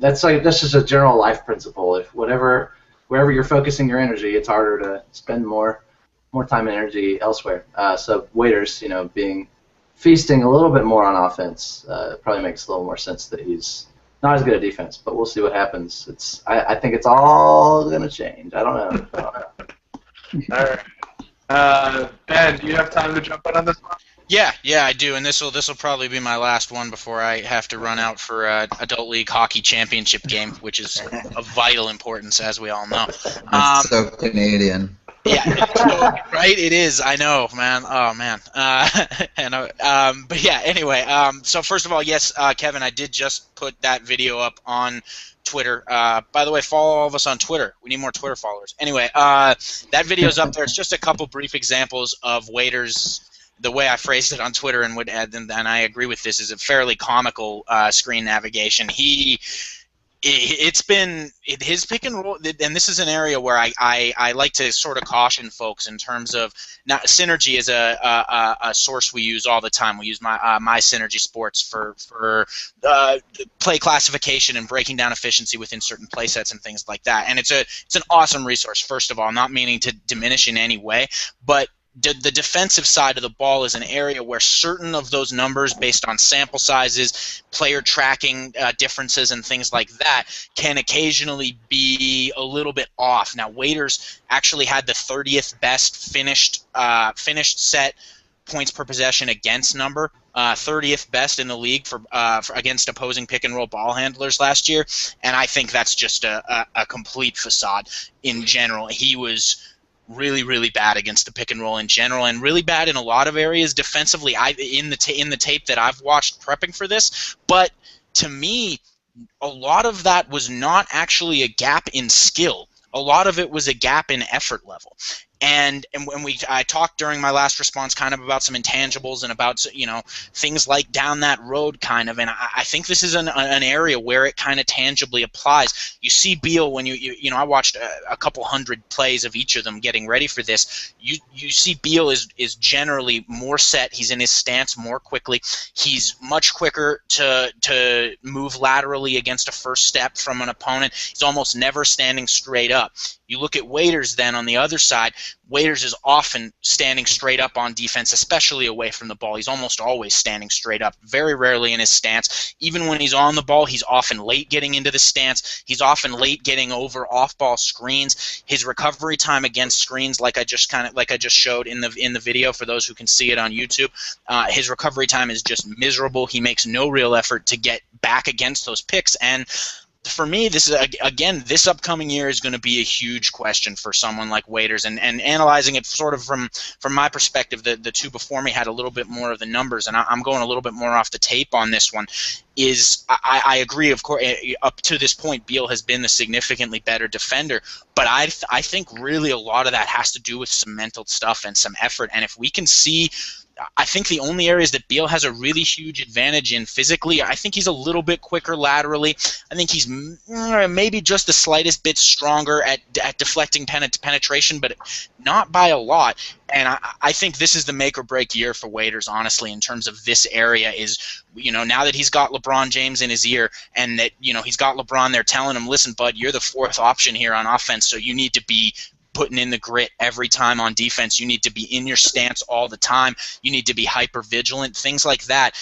that's just a general life principle. If wherever you're focusing your energy, it's harder to spend more time and energy elsewhere. So Waiters, feasting a little bit more on offense probably makes a little more sense that he's not as good at defense, but we'll see what happens. I think it's all going to change. I don't know.
All right. Ben, do you have time to jump in on this one?
Yeah, I do, and this will probably be my last one before I have to run out for Adult League Hockey Championship game, which is of vital importance, as we all know.
That's so Canadian.
Yeah, right. It is. I know, man. Oh, man. But yeah. Anyway. So first of all, yes, Kevin, I did just put that video up on Twitter. By the way, follow all of us on Twitter. We need more Twitter followers. Anyway, that video's up there. It's just a couple brief examples of Waiters. The way I phrased it on Twitter, and I agree with this, is a fairly comical screen navigation. He It's been his pick and roll, and this is an area where I like to sort of caution folks in terms of not synergy is a source we use all the time. We use my Synergy Sports for play classification and breaking down efficiency within certain play sets and things like that. And it's an awesome resource. First of all, not meaning to diminish in any way, but the defensive side of the ball is an area where certain of those numbers, based on sample sizes, player tracking differences, and things like that, can occasionally be a little bit off. Now, Waiters actually had the 30th best finished set points per possession against number, 30th best in the league for against opposing pick and roll ball handlers last year, and I think that's just a complete facade in general. He was really, really bad against the pick and roll in general, and really bad in a lot of areas defensively. In the tape that I've watched prepping for this, but to me, a lot of that was not actually a gap in skill. A lot of it was a gap in effort level. And when I talked during my last response kind of about some intangibles and about, you know, things like down that road kind of, and I think this is an area where it kind of tangibly applies. You see Beal when you know, I watched a couple hundred plays of each of them getting ready for this. You see Beal is generally more set. He's in his stance more quickly. He's much quicker to move laterally against a first step from an opponent. He's almost never standing straight up. You look at Waiters then on the other side. Waiters is often standing straight up on defense, especially away from the ball. He's almost always standing straight up, very rarely in his stance. Even when he's on the ball, he's often late getting into the stance. He's often late getting over off-ball screens. His recovery time against screens, like I just showed in the video for those who can see it on YouTube, his recovery time is just miserable. He makes no real effort to get back against those picks, and for me, this upcoming year is going to be a huge question for someone like Waiters, and analyzing it sort of from my perspective, the two before me had a little bit more of the numbers, and I'm going a little bit more off the tape on this one. I agree, of course, up to this point, Beal has been the significantly better defender, but I think really a lot of that has to do with some mental stuff and some effort, and if we can see, I think the only areas that Beal has a really huge advantage in physically, I think he's a little bit quicker laterally. I think he's maybe just the slightest bit stronger at deflecting penetration, but not by a lot. And I think this is the make or break year for Waiters, honestly, in terms of this area is, you know, now that he's got LeBron James in his ear and that, you know, he's got LeBron there telling him, listen, bud, you're the fourth option here on offense, so you need to be putting in the grit every time on defense. You need to be in your stance all the time. You need to be hyper vigilant, things like that.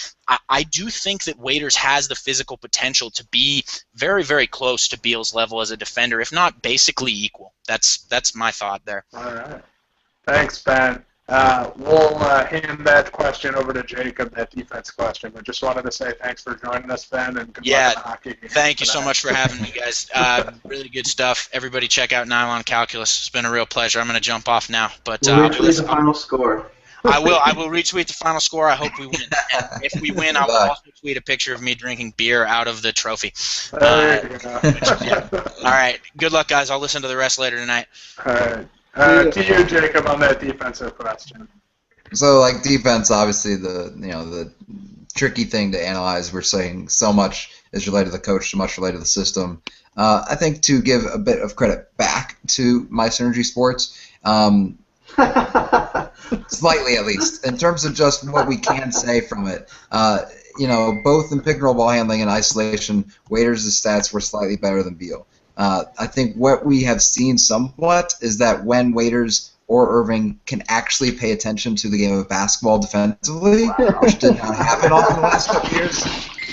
I do think that Waiters has the physical potential to be very, very close to Beal's level as a defender, if not basically equal. That's my thought there.
All right. Thanks, Ben. We'll hand that question over to Jacob, that defense question. But just wanted to say thanks for joining us, Ben, and good luck in the hockey game.
Thank you so much for having me, guys. Really good stuff. Everybody check out Nylon Calculus. It's been a real pleasure. I'm going to jump off now. But
we'll retweet the final score.
I will retweet the final score. I hope we win. And if we win, I will also tweet a picture of me drinking beer out of the trophy.
There you go.
All right. Good luck, guys. I'll listen to the rest later tonight.
All right. To you, Jacob, on that defensive question.
So, like, defense, obviously, the tricky thing to analyze. We're saying so much is related to the coach, so much related to the system. I think to give a bit of credit back to my Synergy Sports, slightly at least, in terms of just what we can say from it. Both in pick and roll ball handling and isolation, Waiters' stats were slightly better than Beal. I think what we have seen somewhat is that when Waiters or Irving can actually pay attention to the game of basketball defensively, which did not happen often the last couple years.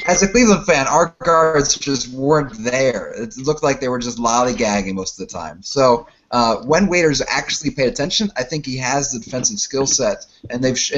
As a Cleveland fan, our guards just weren't there. It looked like they were just lollygagging most of the time. So when Waiters actually paid attention, I think he has the defensive skill set, and that's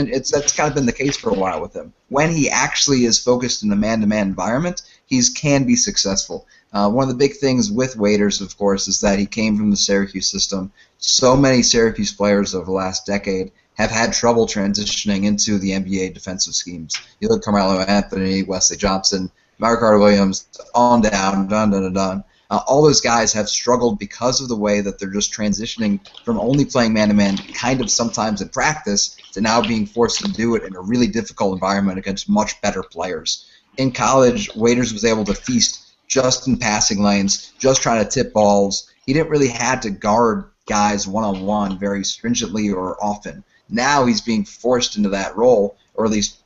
kind of been the case for a while with him. When he actually is focused in a man-to-man environment, he can be successful. One of the big things with Waiters, of course, is that he came from the Syracuse system. So many Syracuse players over the last decade have had trouble transitioning into the NBA defensive schemes. You look at Carmelo Anthony, Wesley Johnson, Mark Carter-Williams, on down, done. All those guys have struggled because of the way that they're just transitioning from only playing man-to-man kind of sometimes in practice to now being forced to do it in a really difficult environment against much better players. In college, Waiters was able to feast just in passing lanes, just trying to tip balls. He didn't really have to guard guys one-on-one very stringently or often. Now he's being forced into that role, or at least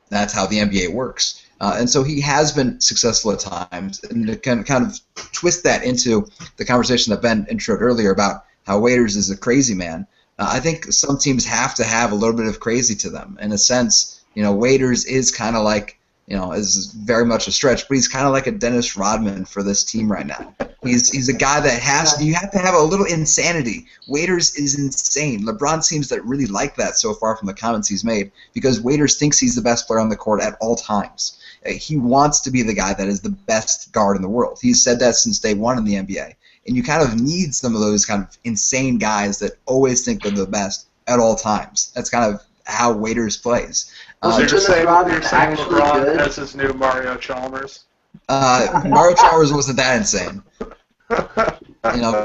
that's how the NBA works. And so he has been successful at times. And to kind of twist that into the conversation that Ben introed earlier about how Waiters is a crazy man, I think some teams have to have a little bit of crazy to them. In a sense, Waiters is kind of like, is very much a stretch, but he's kind of like a Dennis Rodman for this team right now. He's a guy that you have to have a little insanity. Waiters is insane. LeBron seems to really like that so far from the comments he's made, because Waiters thinks he's the best player on the court at all times. He wants to be the guy that is the best guard in the world. He's said that since day one in the NBA. And you kind of need some of those kind of insane guys that always think they're the best at all times. That's kind of how Waiters plays.
So you're saying LeBron has his new Mario Chalmers?
Mario Chalmers wasn't that insane.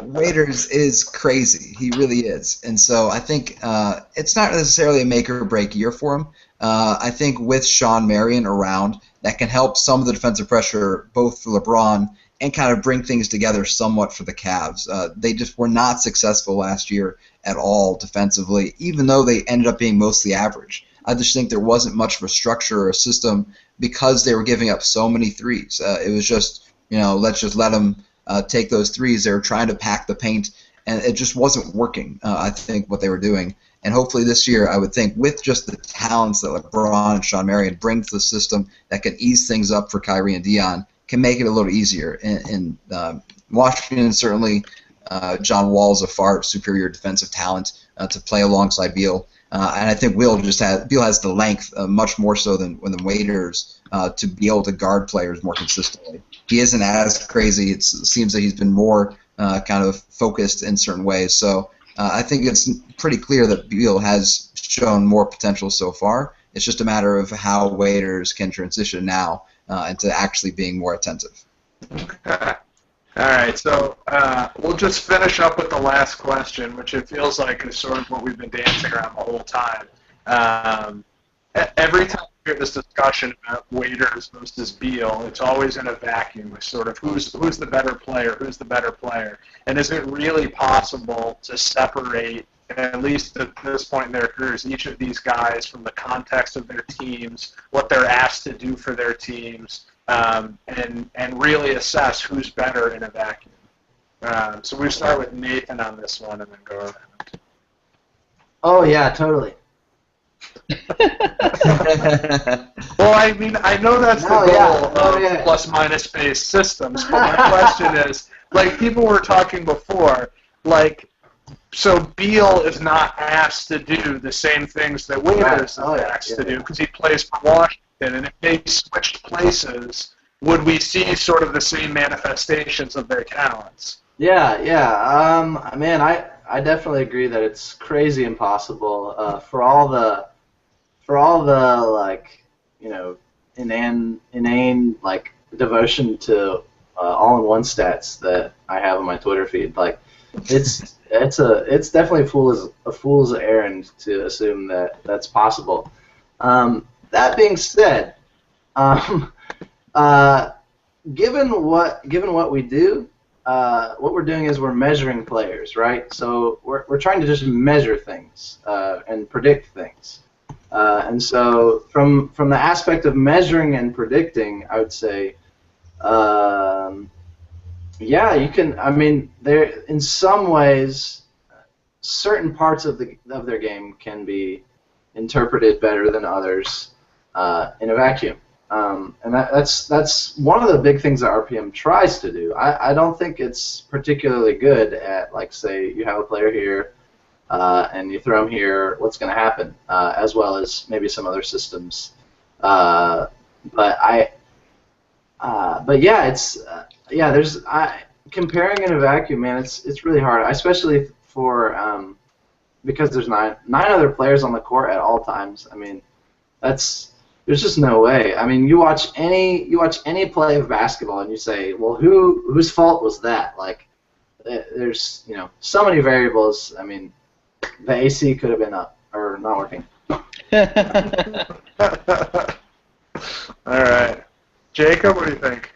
Waiters is crazy. He really is. And so I think it's not necessarily a make or break year for him. I think with Sean Marion around, that can help some of the defensive pressure both for LeBron and kind of bring things together somewhat for the Cavs. They just were not successful last year at all defensively, even though they ended up being mostly average. I just think there wasn't much of a structure or a system because they were giving up so many threes. It was just, let's just let them take those threes. They were trying to pack the paint, and it just wasn't working, I think, what they were doing. And hopefully this year, I would think, with just the talents that LeBron and Sean Marion bring to the system that can ease things up for Kyrie and Dion, can make it a little easier. In Washington, certainly, John Wall is a far superior defensive talent to play alongside Beal. And I think Beal has the length, much more so than Waiters, to be able to guard players more consistently. He isn't as crazy. It seems that he's been more kind of focused in certain ways. So I think it's pretty clear that Beal has shown more potential so far. It's just a matter of how Waiters can transition now into actually being more attentive.
Okay. All right, so we'll just finish up with the last question, which it feels like is sort of what we've been dancing around the whole time. Every time we hear this discussion about Waiters versus Beal, it's always in a vacuum. It's sort of who's the better player, and is it really possible to separate, at least at this point in their careers, each of these guys from the context of their teams, what they're asked to do for their teams, and really assess who's better in a vacuum. So we start with Nathan on this one and then go around.
Oh, yeah, totally.
Well, I mean, I know that's the goal of plus-minus based systems, but my question is, like people were talking before, like, so Beal is not asked to do the same things that Waiters is asked to do because he plays for Washington, and if they switched places, would we see sort of the same manifestations of their talents?
Yeah. Man, I definitely agree that it's crazy impossible for all the like, inane like devotion to all-in-one stats that I have on my Twitter feed. Like, it's definitely a fool's errand to assume that that's possible. That being said, given what we do, what we're doing is we're measuring players, right? So we're trying to just measure things and predict things. And so from the aspect of measuring and predicting, I would say, you can. I mean, there in some ways, certain parts of their game can be interpreted better than others in a vacuum. And that's one of the big things that RPM tries to do. I don't think it's particularly good at, like, say you have a player here and you throw him here, what's going to happen, as well as maybe some other systems. But comparing in a vacuum, man, it's really hard, especially for because there's nine other players on the court at all times. I mean, there's just no way. I mean, you watch any play of basketball and you say, well, whose fault was that? Like, there's so many variables. I mean, the AC could have been up or not working.
All right, Jacob, what do you think?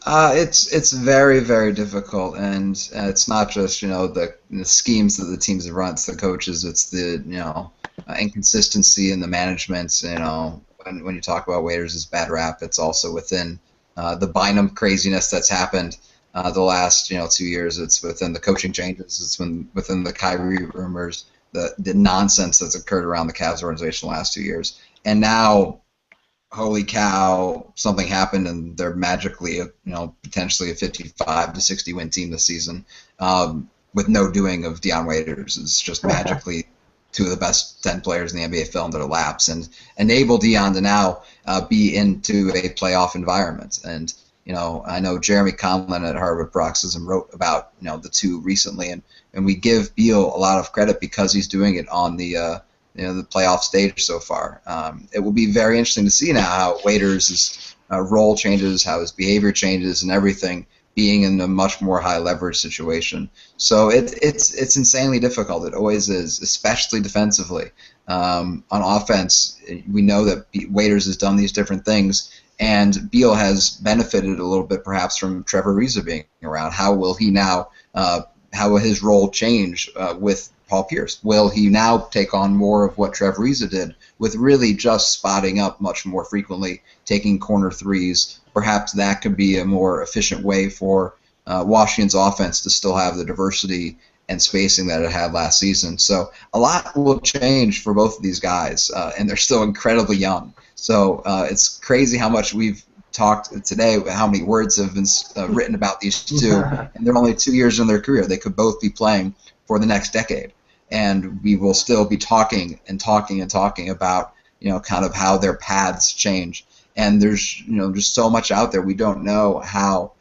It's very, very difficult, and it's not just the schemes that the teams have run. It's the coaches. It's the inconsistency in the management. When you talk about Waiters' bad rap, it's also within the Bynum craziness that's happened the last 2 years. It's within the coaching changes. It's within the Kyrie rumors, the nonsense that's occurred around the Cavs organization the last 2 years, and now, holy cow, something happened and they're magically, potentially a 55 to 60 win team this season, with no doing of Dion Waiters. It's just magically two of the best 10 players in the NBA film that elapse and enable Dion to now be into a playoff environment. And I know Jeremy Conlon at Harvard Paroxysm wrote about the two recently, and we give Beal a lot of credit because he's doing it on the playoff stage so far. It will be very interesting to see now how Waiters' role changes, how his behavior changes, and everything, being in a much more high leverage situation. So it's insanely difficult. It always is, especially defensively. On offense, we know that Waiters has done these different things, and Beal has benefited a little bit perhaps from Trevor Ariza being around. How will he now? How will his role change with Paul Pierce? Will he now take on more of what Trevor Ariza did with really just spotting up much more frequently, taking corner threes? Perhaps that could be a more efficient way for Washington's offense to still have the diversity and spacing that it had last season. So a lot will change for both of these guys, and they're still incredibly young. So it's crazy how much we've talked today, how many words have been written about these two, and they're only 2 years in their career. They could both be playing for the next decade. And we will still be talking and talking and talking about, kind of how their paths change. And there's, just so much out there. We don't know how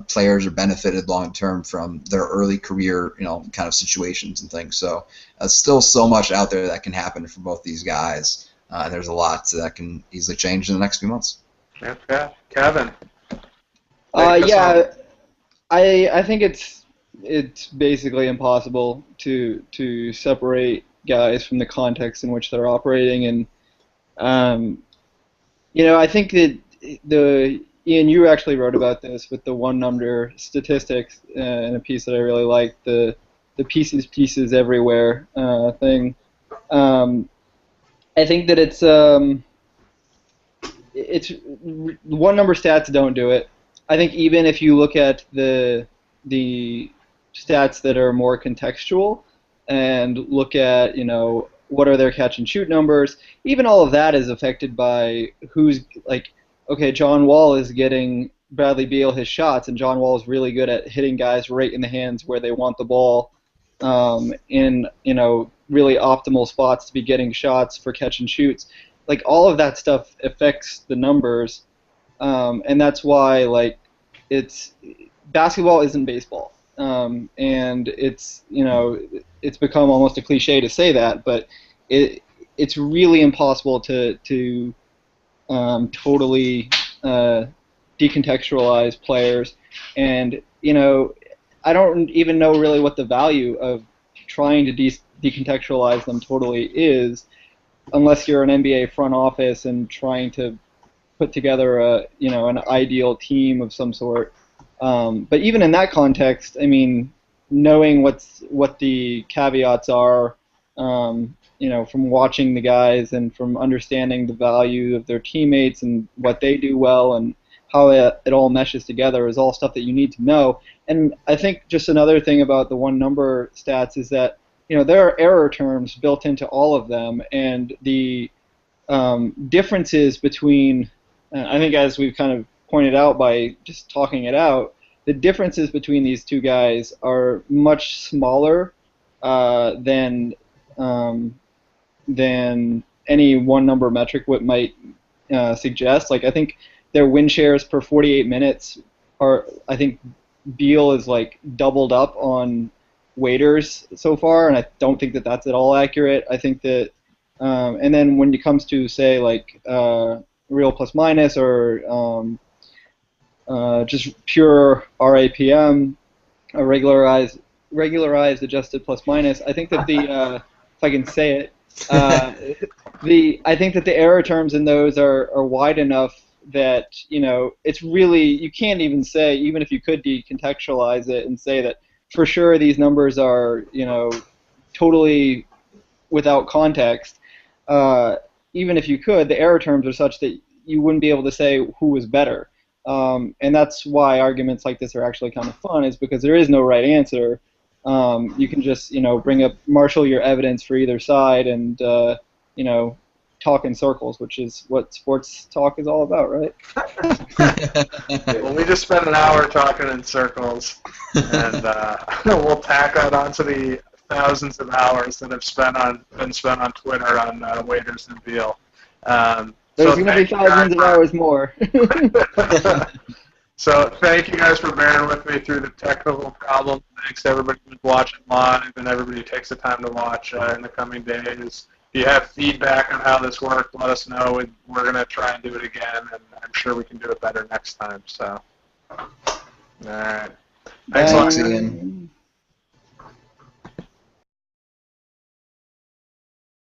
players are benefited long term from their early career, kind of situations and things. So still so much out there that can happen for both these guys. There's a lot that can easily change in the next few months.
Okay. Kevin.
Yeah, I think it's basically impossible to separate guys from the context in which they're operating, and I think that Ian, you actually wrote about this with the one number statistics in a piece that I really liked, the pieces everywhere thing. I think that it's one number stats don't do it. I think even if you look at the stats that are more contextual and look at, what are their catch and shoot numbers, even all of that is affected by who's, okay, John Wall is getting Bradley Beal his shots, and John Wall is really good at hitting guys right in the hands where they want the ball, in, really optimal spots to be getting shots for catch and shoots. All of that stuff affects the numbers, and that's why, it's basketball isn't baseball. And it's it's become almost a cliche to say that, but it's really impossible to totally decontextualize players, and I don't even know really what the value of trying to decontextualize them totally is, unless you're an NBA front office and trying to put together an ideal team of some sort. But even in that context, I mean, knowing what the caveats are, from watching the guys and from understanding the value of their teammates and what they do well and how it all meshes together is all stuff that you need to know. And I think just another thing about the one number stats is that there are error terms built into all of them, and the differences between, I think as we've kind of pointed out by just talking it out, the differences between these two guys are much smaller than any one number metric might suggest. I think their win shares per 48 minutes are, I think Beal is doubled up on Waiters so far, and I don't think that that's at all accurate. I think that, and then when it comes to say real plus minus or just pure RAPM, a regularized adjusted plus minus, I think that if I can say it, I think that the error terms in those are wide enough that, you know, it's really, you can't even say, even if you could decontextualize it and say that for sure these numbers are, you know, totally without context, even if you could, the error terms are such that you wouldn't be able to say who was better. And that's why arguments like this are actually kind of fun, is because there is no right answer. You can just, you know, marshal your evidence for either side and, you know, talk in circles, which is what sports talk is all about, right?
Well, we just spent an hour talking in circles, and we'll tack that onto the thousands of hours that have been spent on Twitter on Waiters and Beal.
There's going to be thousands of hours more.
So thank you guys for bearing with me through the technical problems. Thanks to everybody who's watching live and everybody who takes the time to watch in the coming days. If you have feedback on how this worked, let us know. We're going to try and do it again, and I'm sure we can do it better next time. So, all right. Thanks a lot.
Thanks, Ian.